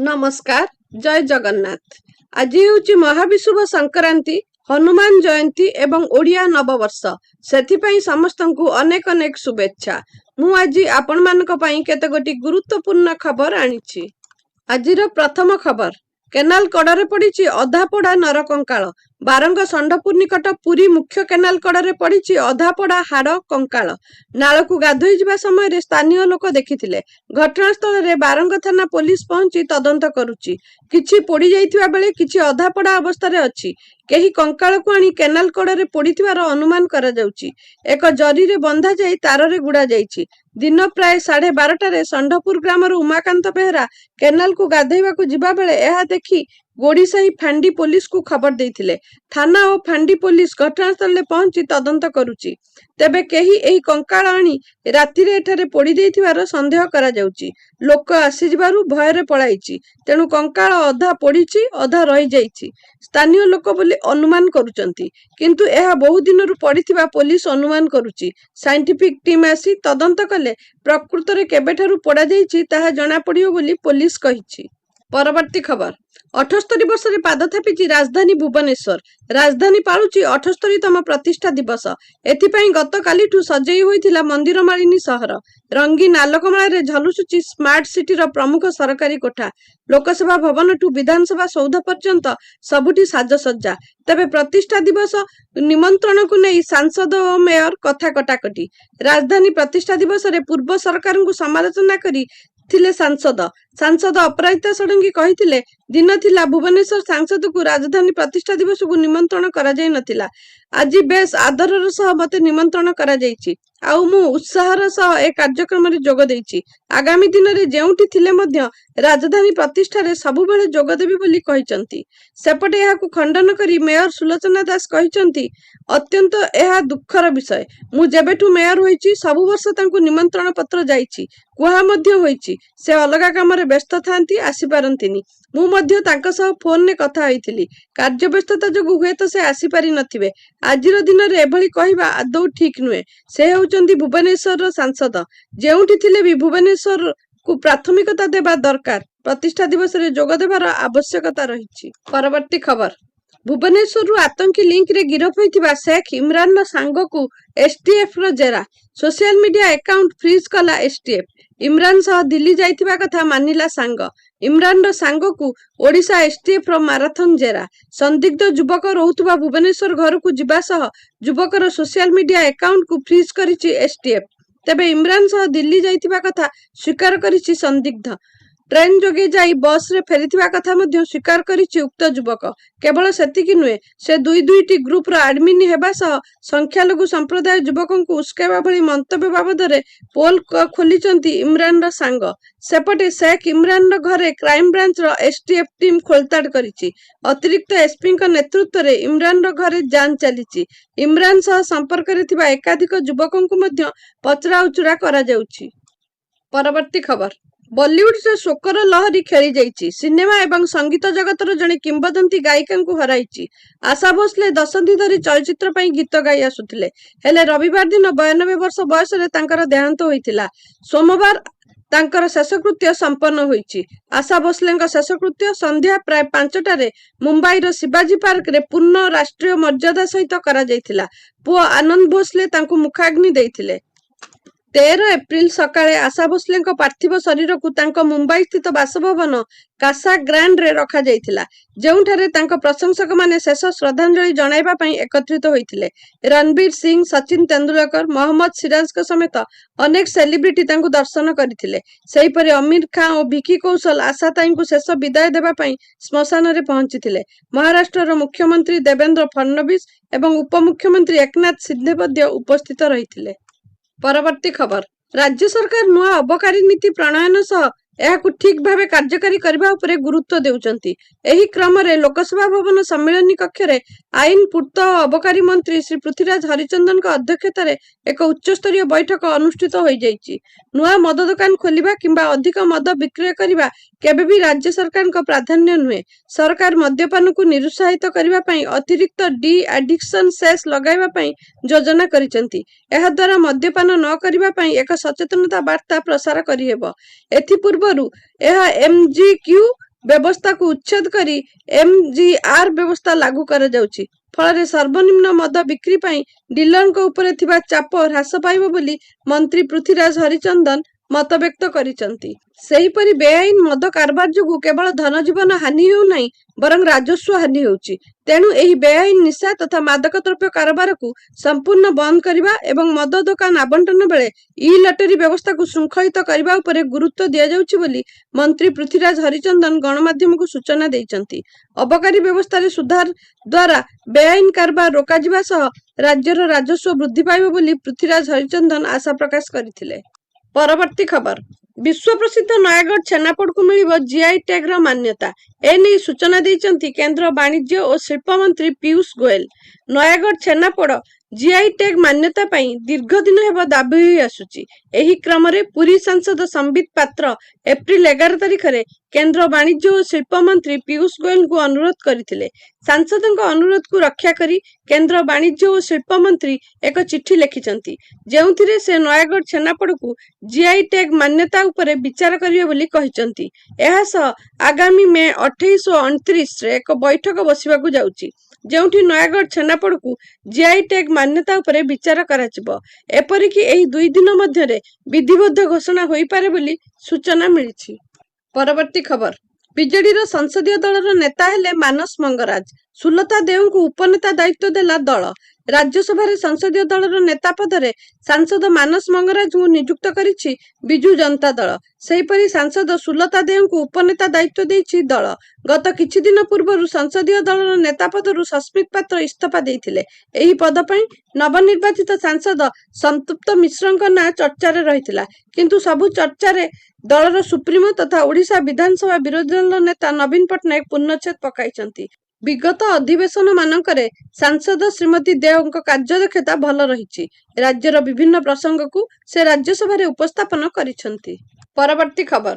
नमस्कार जय जगन्नाथ। आज हूँ महाविषुव संक्रांति, हनुमान जयंती एवं ओडिया नववर्ष। सेथिपाई समस्तंकु अनेक अनेक शुभेच्छा। मु आज आपण मानक पई केतेगोटी गुरुत्वपूर्ण खबर आनिछि। आजिर प्रथम खबर, केनाल कड़े पड़ी अधापड़ा नरकंकाल। बारंग षंडपुर निकट पुरी मुख्य केनाल कड़े पड़ी अधापड़ा हाड़ कंकाल। नालकु गाधोई जिबा समय स्थानीय लोक देखिथिले। घटनास्थल रे बारंग थाना पुलिस पहुंची तदंत करुची। किछि पोड़ी जाइथिबा बेले किछि अधापड़ा अवस्था रे अछि। केही कंकाल को आनी केनाल कड़े पड़ीथिबार अनुमान करा जाउची। एक जरी रे बंधा जाई तार रे गुड़ा जाइछि। दिन प्राय 12:30 षंडपुर ग्रामर उमाकांत बेहरा केनाल को गाधोइबाकु जिबा बेले एहा देखि गोड़ीसाही फांडी पुलिस को खबर देइथिले। थाना और फांडी पुलिस घटनास्थल में पहुंची तदंत करुची। तेबे केही एही कंकाल आनी राति रे एठारे पोड़ी देइथिबार संदेह करा जाउची। लोक आसी जिबारु भय रे पळाइची। तेनु कंकाल अधा पोड़ीची अधा रही जाइची। स्थानीय लोक बोली अनुमान करूचंती, किंतु एहा बहु दिनरु पड़ीथिबा पुलिस अनुमान करूची। साइंटिफिक टीम आसी तदंत कले प्रकृत रे केबेठारु पोड़ा जाइची ताहा जणा पड़ियो बोली पुलिस कहिची। परवर्ती खबर, 78 वर्ष रे पाद थापिची राजधानी भुवनेश्वर। राजधानी पालुची 78तम प्रतिष्ठा दिवस। एथिपाई गत कालीठू सजेई होइथिला मंदिर मालिनी सहर। रंगीन आलोकमाला रे झलुसुची स्मार्ट सिटी रो प्रमुख सरकारी कोठा। लोकसभा भवन ठू विधानसभा सौध पर्यंत सबुठी साजसज्जा। तेबे प्रतिष्ठा दिवस निमंत्रण को नहीं सांसद और मेयर कथा कटाकटी। राजधानी प्रतिष्ठा दिवस रे पूर्व सरकार को समालोचना करी थिले सांसद अपराजिता षडंगी कहिथिले, दिन थिला भुवनेश्वर सांसद को राजधानी प्रतिष्ठा दिवस को निमंत्रण करा जाई नथिला। आज बेस आदरर सह मते निमंत्रण करा जाईची। आउ मु उत्साहर सह ए कार्यक्रम रे जोग देइची। आगामी दिन रे जेउठी थिले मध्य राजधानी प्रतिष्ठा रे सबु बेले जोग देबी बोली कहिचंती। सेपटे एहा को खंडन करी मेयर सुलोचना दास कहिचंती, अत्यंत एहा दुखर विषय। मु जेबेठू मेयर होईची सबु वर्ष तांको निमंत्रण पत्र जाईची, कुहा मध्य होईची। से अलगा काम रे व्यस्त थांती, आसी पारंतिनी। मु मध्य तांका सह फोन ने कथा होइथिली। कार्य व्यस्तता जोगु हुए तो से आसी पारि नथिबे। आजिर दिन रे एभली कहिबा आदौ ठीक नुहे। से होउचंती भुवनेश्वर रो सांसद। जेउठी थिले भी भुवनेश्वर को प्राथमिकता देबा दरकार। प्रतिष्ठा दिवस रे जोग देबार आवश्यकता रहिछि। परवर्ती खबर, भुवनेश्वर आतंकी लिंक रे गिरफ होइथिबा शेख इमरान रो सांग को एसटीएफ रो जेरा। सोशल मीडिया अकाउंट फ्रीज कला एसटीएफ। इमरान सह दिल्ली जाइथिबा कथा मानिला सांग। इमरान रो सांग को ओडिशा एसटीएफ रो माराथन जेरा। संदिग्ध युवक रहुथुबा भुवनेश्वर घर को जिबा सह युवकर सोशल मीडिया अकाउंट को फ्रीज करिछि एसटीएफ। तेबे इमरान सह दिल्ली जाइथिबा कथा स्वीकार करिछि संदिग्ध। ट्रेन जोगे जाई बस रे फेरिथिबा कथा मध्य स्वीकार करिछि उक्त युवक। केवल सेतिकी नुहे, से दुईटी ग्रुप रो एडमिन हेबा सह संख्यालघु संप्रदाय युवकों को उस्केबा भली मंतव्य बाबद रे पोल खोलिचंती इमरान रो सांग। सेपटे शेख इमरान रो घरे क्राइम ब्रांच रो एसटीएफ टीम खोलताड़ करिछि। अतिरिक्त एसपी का नेतृत्व रे इमरान रो घरे जांच चलिछि। इमरान सह संपर्क रे थिबा एकाधिक युवकों को मध्य पचरा उचरा करा जाउछि। परवर्ती खबर, बॉलीवुड से शोकर लहरी खेली जाइछि। सिनेमा एवं संगीत जगतर जने किंबदंती गायिका को हराइछि। आशा भोसले दशंधि धरी चलचित्र पई गीत गाई आसुथिले, हेले रविवार दिन 92 वर्ष बयस रे तांकर देहांत होइथिला। सोमवार तांकर शेषकृत्य संपन्न होइछि। आशा भोसले शेषकृत्य संध्या प्राय 5टारे मुंबई रो शिवाजी पार्क रे पूर्ण राष्ट्रीय मर्यादा सहित करा जाइथिला। पुओ आनंद भोसले तांको मुखाग्नि देइथिले। 13 एप्रिल सकाळे आशा भोसले पार्थिव शरीर को तांको मुंबई स्थित बासभवन कासा ग्रांड रे रखा जाइथिला, जेउठारे तांको प्रशंसक माने शेष श्रद्धांजलि जणाइबा पई एकत्रित होइथिले। रणबीर सिंह, सचिन तेंदुलकर, मोहम्मद सिराज के समेत अनेक सेलिब्रिटी तांको दर्शन करिथिले। सेहि परे आमिर खान और विकी कौशल आशा ताई को शेष विदाय देबा पई श्मशान रे पहुंचिथिले। महाराष्ट्र रो मुख्यमंत्री देवेंद्र फडणवीस एवं उपमुख्यमंत्री एकनाथ शिंदे मध्य उपस्थित रहिथिले। परवर्ती खबर, राज्य सरकार नुआ अबकारी नीति प्रणयन सह एहाकु ठीक भावे कार्यकारी करबा उपरे गुरुत्व देउचंती। एही क्रम रे लोकसभा भवन सम्मेलनी कक्ष रे आईन पूर्त अबकारी मंत्री श्री पृथ्वीराज हरिचंदन का अध्यक्षता रे एक उच्च स्तरीय बैठक अनुष्ठित होई जाइछि। नुआ मद दुकान खोलिबा किंबा अधिक मद विक्रय करिबा केबे भी राज्य सरकार का प्राधान्य नुहे। सरकार मद्यपान को निरुत्साहित करबा पई अतिरिक्त डी एडिक्शन सेस लगाइबा पई योजना करिसंती। एहा द्वारा मद्यपान न करबा पई एक सचेतनता वार्ता प्रसार करिहेबो। एथि पूर्वरु एहा एमजीक्यू ବ୍ୟବସ୍ଥାକୁ ଉଚ୍ଛେଦ କରି MGR ବ୍ୟବସ୍ଥା ଲାଗୁ କରାଯାଉଛି। ଫଳରେ ସର୍ବନିମ୍ନ ମଦ ବିକ୍ରି ପାଇଁ ଡିଲରଙ୍କ ଉପରେ ଥିବା ଚାପ ହ୍ରାସ ପାଇବ ବୋଲି ମନ୍ତ୍ରୀ ପୃଥ୍ୱୀରାଜ ହରିଚନ୍ଦନ ମତବ୍ୟକ୍ତ କରିଛନ୍ତି। ସେହିପରି ବେଆଇନ ମଦ କାରବାର ଯୋଗୁଁ କେବଳ ଧନଜୀବନ ହାନି ହେଉନାହିଁ, ବରଂ ରାଜସ୍ୱ ହାନି ହେଉଛି। ତେଣୁ ଏହି ବେଆଇନ ନିଶା ତଥା ମାଦକ ଦ୍ରବ୍ୟ କାରବାରକୁ ସମ୍ପୂର୍ଣ୍ଣ ବନ୍ଦ କରିବା ଏବଂ ମଦ ଦୋକାନ ଆବଣ୍ଟନ ବେଳେ ଇ-ଲଟେରୀ ବ୍ୟବସ୍ଥାକୁ ଶୃଙ୍ଖଳିତ କରିବା ଉପରେ ଗୁରୁତ୍ୱ ଦିଆଯାଉଛି ବୋଲି ମନ୍ତ୍ରୀ ପୃଥ୍ୱୀରାଜ ହରିଚନ୍ଦନ ଗଣମାଧ୍ୟମକୁ ସୂଚନା ଦେଇଛନ୍ତି। ଅବକାରୀ ବ୍ୟବସ୍ଥାରେ ସୁଧାର ଦ୍ୱାରା ବେଆଇନ କାରବାର ରୋକାଯିବା ସହ ରାଜ୍ୟର ରାଜସ୍ୱ ବୃଦ୍ଧି ପାଇବ ବୋଲି ପୃଥ୍ୱୀରାଜ ହରିଚନ୍ଦନ ଆଶା ପ୍ରକାଶ କରିଥିଲେ। ପରବର୍ତ୍ତୀ ଖବର, ବିଶ୍ୱ ପ୍ରସିଦ୍ଧ ନୟାଗଡ଼ ଛେନାପୋଡ଼କୁ ମିଳିବ GI ଟ୍ୟାଗର ମାନ୍ୟତା। ଏନେଇ ସୂଚନା ଦେଇଛନ୍ତି କେନ୍ଦ୍ର ବାଣିଜ୍ୟ ଓ ଶିଳ୍ପ ମନ୍ତ୍ରୀ ପୀୟୂଷ ଗୋଏଲ। ନୟାଗଡ଼ ଛେନାପୋଡ଼ GI ଟ୍ୟାଗ ମାନ୍ୟତା ପାଇଁ ଦୀର୍ଘ ଦିନ ହେବ ଦାବି ହୋଇ ଆସୁଛି। ଏହି କ୍ରମରେ ପୁରୀ ସାଂସଦ ସମ୍ବିତ ପାତ୍ର ଏପ୍ରିଲ 11 ତାରିଖରେ କେନ୍ଦ୍ର ବାଣିଜ୍ୟ ଓ ଶିଳ୍ପ ମନ୍ତ୍ରୀ ପୀୟୂଷ ଗୋଏଲଙ୍କୁ ଅନୁରୋଧ କରିଥିଲେ। ସାଂସଦଙ୍କ ଅନୁରୋଧକୁ ରକ୍ଷା କରି କେନ୍ଦ୍ର ବାଣିଜ୍ୟ ଓ ଶିଳ୍ପ ମନ୍ତ୍ରୀ ଏକ ଚିଠି ଲେଖିଛନ୍ତି, ଯେଉଁଥିରେ ସେ ନୟାଗଡ଼ ଛେନାପୋଡ଼କୁ GI ଟ୍ୟାଗ ମାନ୍ୟତା ଉପରେ ବିଚାର କରିବେ ବୋଲି କହିଛନ୍ତି। ଏହା ସହ ଆଗାମୀ ମେ 28 ଓ 29ରେ ଏକ ବୈଠକ ବସିବାକୁ ଯାଉଛି, ଯେଉଁଠି ନୟାଗଡ଼ ଛେନାପୋଡ଼କୁ GI ଟ୍ୟାଗ ମାନ୍ୟତା ଉପରେ ବିଚାର କରାଯିବ। ଏପରିକି ଏହି 2 ଦିନ ମଧ୍ୟରେ ବିଧିବଦ୍ଧ ଘୋଷଣା ହୋଇପାରେ ବୋଲି ସୂଚନା ମିଳିଛି। ପରବର୍ତ୍ତୀ ଖବର, ବିଜେଡିର ସଂସଦୀୟ ଦଳର ନେତା ହେଲେ ମାନସ ମଙ୍ଗରାଜ। ସୁଲତା ଦେଓଙ୍କୁ ଉପନେତା ଦାୟିତ୍ୱ ଦେଲା ଦଳ। ରାଜ୍ୟସଭାରେ ସଂସଦୀୟ ଦଳର ନେତା ପଦରେ ସାଂସଦ ମାନସ ମଙ୍ଗରାଜଙ୍କୁ ନିଯୁକ୍ତ କରିଛି ବିଜୁ ଜନତା ଦଳ। ସେହିପରି ସାଂସଦ ସୁଲତା ଦେଓଙ୍କୁ ଉପନେତା ଦାୟିତ୍ୱ ଦେଇଛି ଦଳ। ଗତ କିଛି ଦିନ ପୂର୍ବରୁ ସଂସଦୀୟ ଦଳର ନେତା ପଦରୁ ସସ୍ମିତ ପାତ୍ର ଇସ୍ତଫା ଦେଇଥିଲେ। ଏହି ପଦ ପାଇଁ ନବନିର୍ବାଚିତ ସାଂସଦ ସନ୍ତୁପ୍ତ ମିଶ୍ରଙ୍କ ନାଁ ଚର୍ଚ୍ଚାରେ ରହିଥିଲା, କିନ୍ତୁ ସବୁ ଚର୍ଚ୍ଚାରେ ଦଳର ସୁପ୍ରିମୋ ତଥା ଓଡ଼ିଶା ବିଧାନସଭା ବିରୋଧୀ ଦଳ ନେତା ନବୀନ ପଟ୍ଟନାୟକ ପୂର୍ଣ୍ଣଚ୍ଛେଦ ପକାଇଛନ୍ତି। ବିଗତ ଅଧିବେଶନ ମାନଙ୍କରେ ସାଂସଦ ଶ୍ରୀମତୀ ଦେଓଙ୍କ କାର୍ଯ୍ୟଦକ୍ଷତା ଭଲ ରହିଛି। ରାଜ୍ୟର ବିଭିନ୍ନ ପ୍ରସଙ୍ଗକୁ ସେ ରାଜ୍ୟସଭାରେ ଉପସ୍ଥାପନ କରିଛନ୍ତି। ପରବର୍ତ୍ତୀ ଖବର,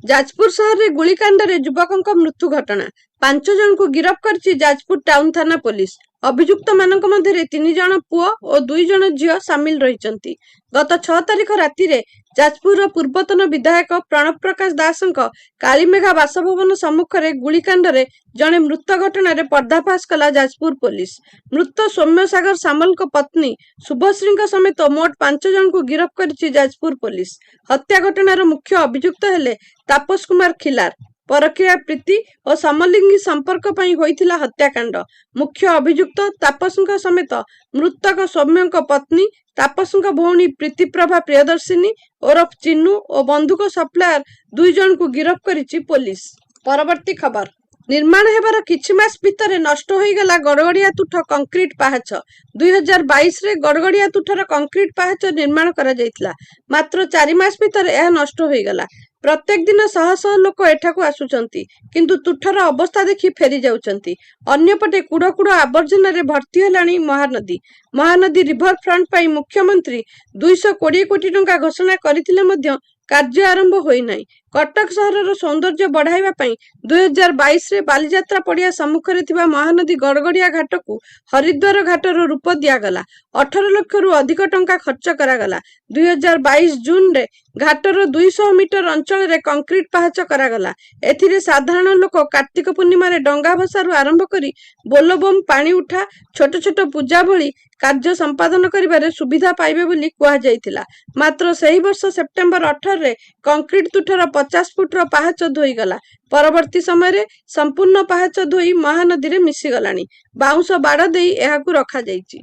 ଯାଜପୁର ସହରରେ ଗୁଳିକାଣ୍ଡରେ ଯୁବକଙ୍କ ମୃତ୍ୟୁ ଘଟଣା। 5 ଜଣଙ୍କୁ ଗିରଫ କରିଛି ଯାଜପୁର ଟାଉନ ଥାନା ପୋଲିସ। ଅଭିଯୁକ୍ତମାନଙ୍କ ମଧ୍ୟରେ 3 ଜଣ ପୁଅ ଓ 2 ଜଣ ଝିଅ ସାମିଲ ରହିଛନ୍ତି। ଗତ 6 ତାରିଖ ରାତିରେ ଯାଜପୁରର ପୂର୍ବତନ ବିଧାୟକ ପ୍ରଣବ ପ୍ରକାଶ ଦାସଙ୍କ କାଳିମେଘା ବାସଭବନ ସମ୍ମୁଖରେ ଗୁଳିକାଣ୍ଡରେ ଜଣେ ମୃତ ଘଟଣାରେ ପର୍ଦ୍ଦାଫାଶ କଲା ଯାଜପୁର ପୋଲିସ। ମୃତ ସୌମ୍ୟ ସାଗର ସାମଲଙ୍କ ପତ୍ନୀ ଶୁଭଶ୍ରୀଙ୍କ ସମେତ ମୋଟ 5 ଜଣଙ୍କୁ ଗିରଫ କରିଛି ଯାଜପୁର ପୋଲିସ। ହତ୍ୟା ଘଟଣାର ମୁଖ୍ୟ ଅଭିଯୁକ୍ତ ହେଲେ ତାପସ କୁମାର ଖିଲାର। ପରକୀୟା ପ୍ରୀତି ଓ ସମଲିଙ୍ଗୀ ସମ୍ପର୍କ ପାଇଁ ହୋଇଥିଲା ହତ୍ୟାକାଣ୍ଡ। ମୁଖ୍ୟ ଅଭିଯୁକ୍ତ ତାପସଙ୍କ ସମେତ ମୃତକ ସୌମ୍ୟଙ୍କ ପତ୍ନୀ, ତାପସଙ୍କ ଭଉଣୀ ପ୍ରୀତିପ୍ରଭା ପ୍ରିୟଦର୍ଶିନୀ ଓରଫ ଚିନୁ ଓ ବନ୍ଧୁକ ସପ୍ଲାୟର 2 ଜଣଙ୍କୁ ଗିରଫ କରିଛି ପୋଲିସ। ପରବର୍ତ୍ତୀ ଖବର, ନିର୍ମାଣ ହେବାର କିଛି ମାସ ଭିତରେ ନଷ୍ଟ ହୋଇଗଲା ଗଡ଼ଗଡ଼ିଆ ତୁଠ କଂକ୍ରିଟ ପାହାଚ। 2022ରେ ଗଡ଼ଗଡ଼ିଆ ତୁଠର କଂକ୍ରିଟ ପାହାଚ ନିର୍ମାଣ କରାଯାଇଥିଲା, ମାତ୍ର 4 ମାସ ଭିତରେ ଏହା ନଷ୍ଟ ହୋଇଗଲା। ପ୍ରତ୍ୟେକ ଦିନ ଶହ ଶହ ଲୋକ ଏଠାକୁ ଆସୁଛନ୍ତି, କିନ୍ତୁ ତୁଠର ଅବସ୍ଥା ଦେଖି ଫେରି ଯାଉଛନ୍ତି। ଅନ୍ୟପଟେ କୁଡ଼ କୁଡ଼ ଆବର୍ଜନାରେ ଭର୍ତ୍ତି ହେଲାଣି ମହାନଦୀ। ମହାନଦୀ ରିଭର ଫ୍ରଣ୍ଟ ପାଇଁ ମୁଖ୍ୟମନ୍ତ୍ରୀ 220 କୋଟି ଟଙ୍କା ଘୋଷଣା କରିଥିଲେ ମଧ୍ୟ କାର୍ଯ୍ୟ ଆରମ୍ଭ ହୋଇନାହିଁ। କଟକ ସହରର ସୌନ୍ଦର୍ଯ୍ୟ ବଢ଼ାଇବା ପାଇଁ 2022ରେ ବାଲିଯାତ୍ରା ପଡ଼ିଆ ସମ୍ମୁଖରେ ଥିବା ମହାନଦୀ ଗଡ଼ଗଡ଼ିଆ ଘାଟକୁ ହରିଦ୍ୱାର ଘାଟର ରୂପ ଦିଆଗଲା। 18 ଲକ୍ଷରୁ ଅଧିକ ଟଙ୍କା ଖର୍ଚ୍ଚ କରାଗଲା। 2022 ଜୁନରେ ଘାଟର 200 ମିଟର ଅଞ୍ଚଳରେ କଂକ୍ରିଟ ପାହାଚ କରାଗଲା। ଏଥିରେ ସାଧାରଣ ଲୋକ କାର୍ତ୍ତିକ ପୂର୍ଣ୍ଣିମାରେ ଡଙ୍ଗା ଭସାରୁ ଆରମ୍ଭ କରି ବୋଲବୋମ, ପାଣି ଉଠା, ଛୋଟ ଛୋଟ ପୂଜା ଭଳି କାର୍ଯ୍ୟ ସମ୍ପାଦନ କରିବାରେ ସୁବିଧା ପାଇବେ ବୋଲି କୁହାଯାଇଥିଲା। ମାତ୍ର ସେହି ବର୍ଷ ସେପ୍ଟେମ୍ବର 18ରେ କଂକ୍ରିଟ ତୁଠର 50 ଫୁଟର ପାହାଚ ଧୋଇଗଲା। ପରବର୍ତ୍ତୀ ସମୟରେ ସମ୍ପୂର୍ଣ୍ଣ ପାହାଚ ଧୋଇ ମହାନଦୀରେ ମିଶିଗଲାଣି। ବାଉଁଶ ବାଡ଼ ଦେଇ ଏହାକୁ ରଖାଯାଇଛି।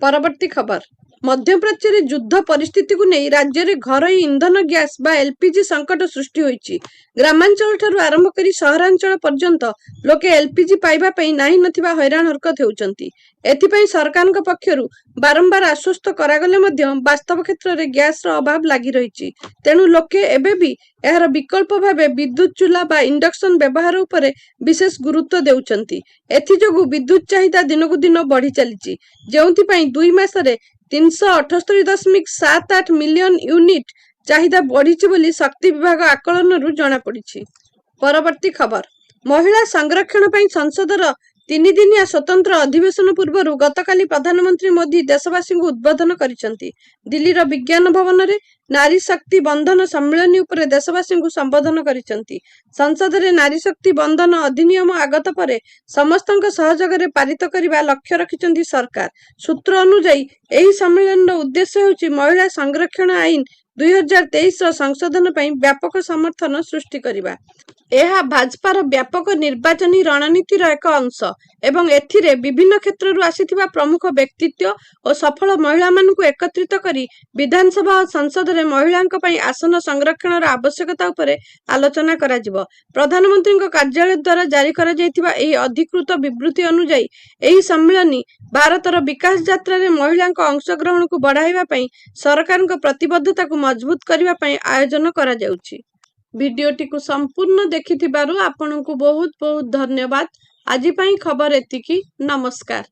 ପରବର୍ତ୍ତୀ ଖବର, ମଧ୍ୟପ୍ରାଚ୍ୟରେ ଯୁଦ୍ଧ ପରିସ୍ଥିତିକୁ ନେଇ ରାଜ୍ୟରେ ଘରୋଇ ଇନ୍ଧନ ଗ୍ୟାସ୍ ବା LPG ସଙ୍କଟ ସୃଷ୍ଟି ହୋଇଛି। ଗ୍ରାମାଞ୍ଚଳଠାରୁ ଆରମ୍ଭ କରି ସହରାଞ୍ଚଳ ପର୍ଯ୍ୟନ୍ତ ଲୋକେ LPG ପାଇବା ପାଇଁ ନାହିଁ ନଥିବା ହଇରାଣ ହରକତ ହେଉଛନ୍ତି। ଏଥିପାଇଁ ସରକାରଙ୍କ ପକ୍ଷରୁ ବାରମ୍ବାର ଆଶ୍ୱସ୍ତ କରାଗଲେ ମଧ୍ୟ ବାସ୍ତବ କ୍ଷେତ୍ରରେ ଗ୍ୟାସର ଅଭାବ ଲାଗି ରହିଛି। ତେଣୁ ଲୋକେ ଏବେ ବି ଏହାର ବିକଳ୍ପ ଭାବେ ବିଦ୍ୟୁତ ଚୁଲା ବା ଇଣ୍ଡକ୍ସନ ବ୍ୟବହାର ଉପରେ ବିଶେଷ ଗୁରୁତ୍ୱ ଦେଉଛନ୍ତି। ଏଥିଯୋଗୁଁ ବିଦ୍ୟୁତ ଚାହିଦା ଦିନକୁ ଦିନ ବଢ଼ି ଚାଲିଛି, ଯେଉଁଥିପାଇଁ 2 ମାସରେ 378.78 ମିଲିୟନ ୟୁନିଟ୍ ଚାହିଦା ବଢ଼ିଛି ବୋଲି ଶକ୍ତି ବିଭାଗ ଆକଳନରୁ ଜଣାପଡ଼ିଛି। ପରବର୍ତ୍ତୀ ଖବର, ମହିଳା ସଂରକ୍ଷଣ ପାଇଁ ସଂସଦର ତିନି ଦିନିଆ ସ୍ୱତନ୍ତ୍ର ଅଧିବେଶନ ପୂର୍ବରୁ ଗତକାଲି ପ୍ରଧାନମନ୍ତ୍ରୀ ମୋଦି ଦେଶବାସୀଙ୍କୁ ଉଦ୍ବୋଧନ କରିଛନ୍ତି। ଦିଲ୍ଲୀର ବିଜ୍ଞାନ ଭବନରେ ନାରୀ ଶକ୍ତି ବନ୍ଧନ ସମ୍ମିଳନୀ ଉପରେ ଦେଶବାସୀଙ୍କୁ ସମ୍ବୋଧନ କରିଛନ୍ତି। ସଂସଦରେ ନାରୀ ଶକ୍ତି ବନ୍ଧନ ଅଧିନିୟମ ଆଗତ ପରେ ସମସ୍ତଙ୍କ ସହଯୋଗରେ ପାରିତ କରିବା ଲକ୍ଷ୍ୟ ରଖିଛନ୍ତି ସରକାର। ସୂତ୍ର ଅନୁଯାୟୀ ଏହି ସମ୍ମିଳନୀର ଉଦ୍ଦେଶ୍ୟ ହେଉଛି ମହିଳା ସଂରକ୍ଷଣ ଆଇନ 2023ର ସଂଶୋଧନ ପାଇଁ ବ୍ୟାପକ ସମର୍ଥନ ସୃଷ୍ଟି କରିବା। ଏହା ଭାଜପାର ବ୍ୟାପକ ନିର୍ବାଚନୀ ରଣନୀତିର ଏକ ଅଂଶ ଏବଂ ଏଥିରେ ବିଭିନ୍ନ କ୍ଷେତ୍ରରୁ ଆସିଥିବା ପ୍ରମୁଖ ବ୍ୟକ୍ତିତ୍ୱ ଓ ସଫଳ ମହିଳାମାନଙ୍କୁ ଏକତ୍ରିତ କରି ବିଧାନସଭା ଓ ସଂସଦରେ ମହିଳାଙ୍କ ପାଇଁ ଆସନ ସଂରକ୍ଷଣର ଆବଶ୍ୟକତା ଉପରେ ଆଲୋଚନା କରାଯିବ। ପ୍ରଧାନମନ୍ତ୍ରୀଙ୍କ କାର୍ଯ୍ୟାଳୟ ଦ୍ୱାରା ଜାରି କରାଯାଇଥିବା ଏହି ଅଧିକୃତ ବିବୃତ୍ତି ଅନୁଯାୟୀ ଏହି ସମ୍ମିଳନୀ ଭାରତର ବିକାଶ ଯାତ୍ରାରେ ମହିଳାଙ୍କ ଅଂଶଗ୍ରହଣକୁ ବଢ଼ାଇବା ପାଇଁ ସରକାରଙ୍କ ପ୍ରତିବଦ୍ଧତାକୁ ମଜବୁତ କରିବା ପାଇଁ ଆୟୋଜନ କରାଯାଉଛି। ଭିଡିଓଟିକୁ ସମ୍ପୂର୍ଣ୍ଣ ଦେଖିଥିବାରୁ ଆପଣଙ୍କୁ ବହୁତ ବହୁତ ଧନ୍ୟବାଦ। ଆଜି ପାଇଁ ଖବର ଏତିକି। ନମସ୍କାର।